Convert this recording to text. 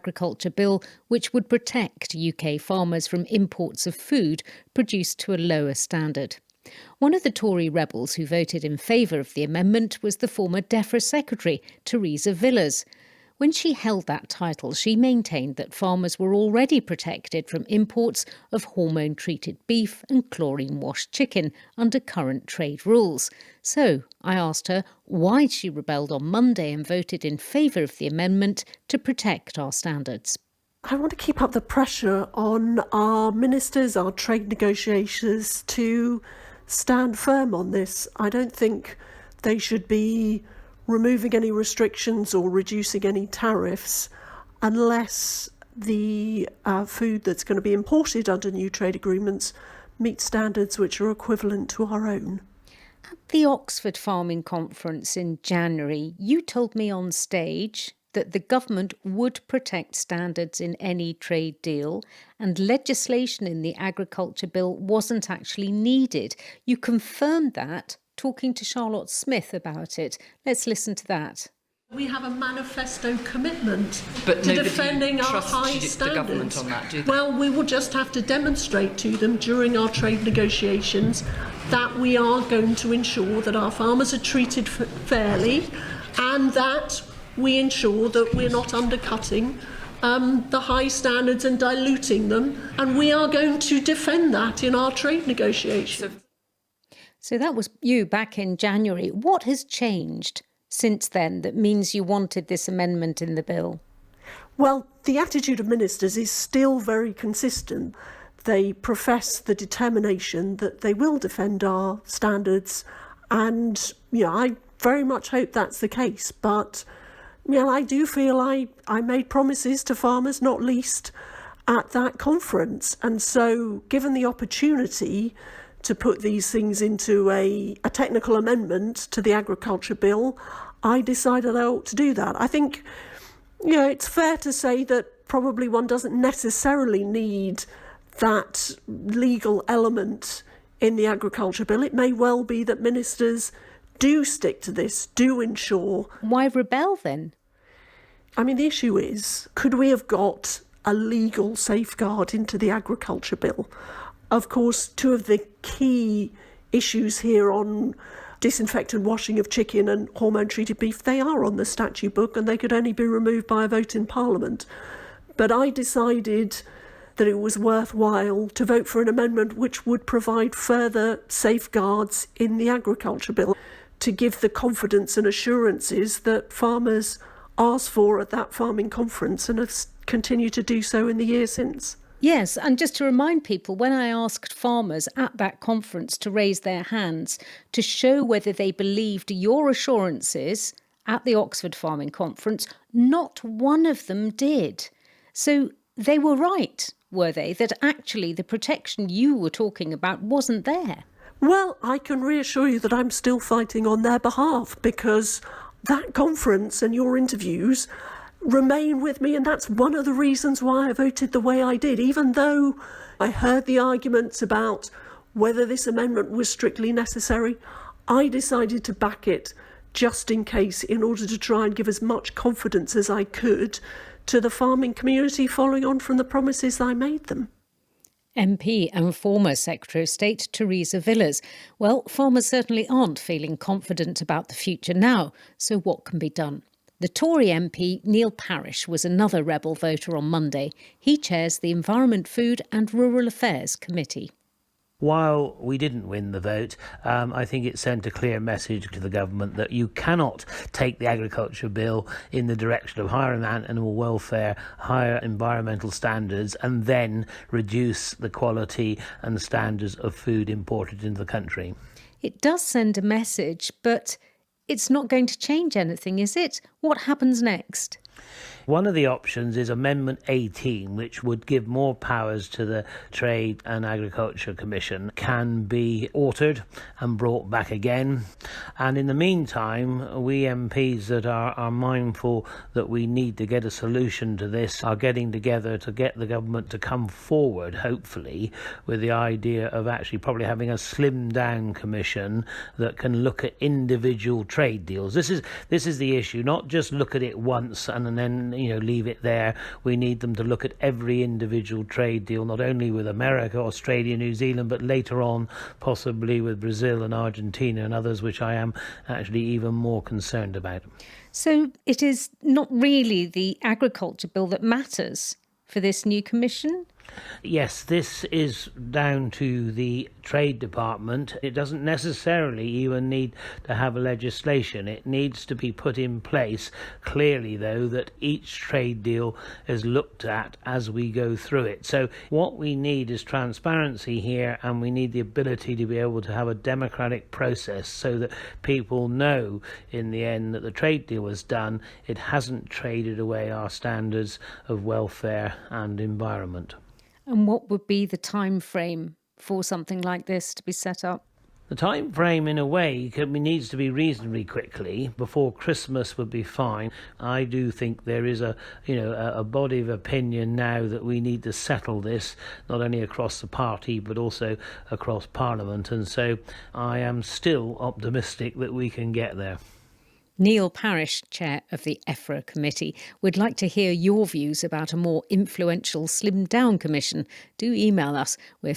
agriculture bill, which would protect UK farmers from imports of food produced to a lower standard. One of the Tory rebels who voted in favour of the amendment was the former Defra secretary, Theresa Villiers. When she held that title, she maintained that farmers were already protected from imports of hormone-treated beef and chlorine-washed chicken under current trade rules. So I asked her why she rebelled on Monday and voted in favour of the amendment to protect our standards. I want to keep up the pressure on our ministers, our trade negotiators, to stand firm on this. I don't think they should be removing any restrictions or reducing any tariffs unless the food that's going to be imported under new trade agreements meets standards which are equivalent to our own. At the Oxford Farming Conference in January, you told me on stage that the government would protect standards in any trade deal and legislation in the agriculture bill wasn't actually needed. You confirmed that talking to Charlotte Smith about it. Let's listen to that. We have a manifesto commitment to defending our high standards. The government on that, do they? Well, we will just have to demonstrate to them during our trade negotiations that we are going to ensure that our farmers are treated fairly and that we ensure that we're not undercutting the high standards and diluting them. And we are going to defend that in our trade negotiations. So that was you back in January. What has changed since then that means you wanted this amendment in the bill? Well, the attitude of ministers is still very consistent. They profess the determination that they will defend our standards, and I very much hope that's the case. But I do feel I made promises to farmers, not least at that conference. And so given the opportunity to put these things into a technical amendment to the agriculture bill, I decided I ought to do that. I think, it's fair to say that probably one doesn't necessarily need that legal element in the agriculture bill. It may well be that ministers do stick to this, do ensure. Why rebel then? The issue is, could we have got a legal safeguard into the agriculture bill? Of course, two of the key issues here on disinfectant washing of chicken and hormone-treated beef, they are on the statute book and they could only be removed by a vote in Parliament. But I decided that it was worthwhile to vote for an amendment which would provide further safeguards in the agriculture bill to give the confidence and assurances that farmers asked for at that farming conference and have continued to do so in the years since. Yes, and just to remind people, when I asked farmers at that conference to raise their hands to show whether they believed your assurances at the Oxford Farming Conference, not one of them did. So they were right, were they, that actually the protection you were talking about wasn't there? Well, I can reassure you that I'm still fighting on their behalf, because that conference and your interviews remain with me, and that's one of the reasons why I voted the way I did. Even though I heard the arguments about whether this amendment was strictly necessary, I decided to back it just in case, in order to try and give as much confidence as I could to the farming community following on from the promises I made them. MP and former Secretary of State Theresa Villiers. Well, farmers certainly aren't feeling confident about the future now, so what can be done? The Tory MP Neil Parish was another rebel voter on Monday. He chairs the Environment, Food and Rural Affairs Committee. While we didn't win the vote, I think it sent a clear message to the government that you cannot take the agriculture bill in the direction of higher animal welfare, higher environmental standards, and then reduce the quality and standards of food imported into the country. It does send a message, but it's not going to change anything, is it? What happens next? One of the options is Amendment 18, which would give more powers to the Trade and Agriculture Commission, can be altered and brought back again. And in the meantime, we MPs that are mindful that we need to get a solution to this are getting together to get the government to come forward, hopefully, with the idea of actually probably having a slimmed down commission that can look at individual trade deals. This is the issue, not just look at it once and and then leave it there. We need them to look at every individual trade deal, not only with America, Australia, New Zealand, but later on possibly with Brazil and Argentina and others, which I am actually even more concerned about. So it is not really the agriculture bill that matters for this new commission? Yes, this is down to the Trade Department. It doesn't necessarily even need to have a legislation. It needs to be put in place clearly, though, that each trade deal is looked at as we go through it. So what we need is transparency here, and we need the ability to be able to have a democratic process so that people know in the end that the trade deal was done. It hasn't traded away our standards of welfare and environment. And what would be the time frame for something like this to be set up? The time frame, in a way, needs to be reasonably quickly. Before Christmas would be fine. I do think there is a body of opinion now that we need to settle this, not only across the party but also across Parliament. And so I am still optimistic that we can get there. Neil Parish, chair of the Defra committee, would like to hear your views about a more influential, slimmed-down commission. Do email us. We're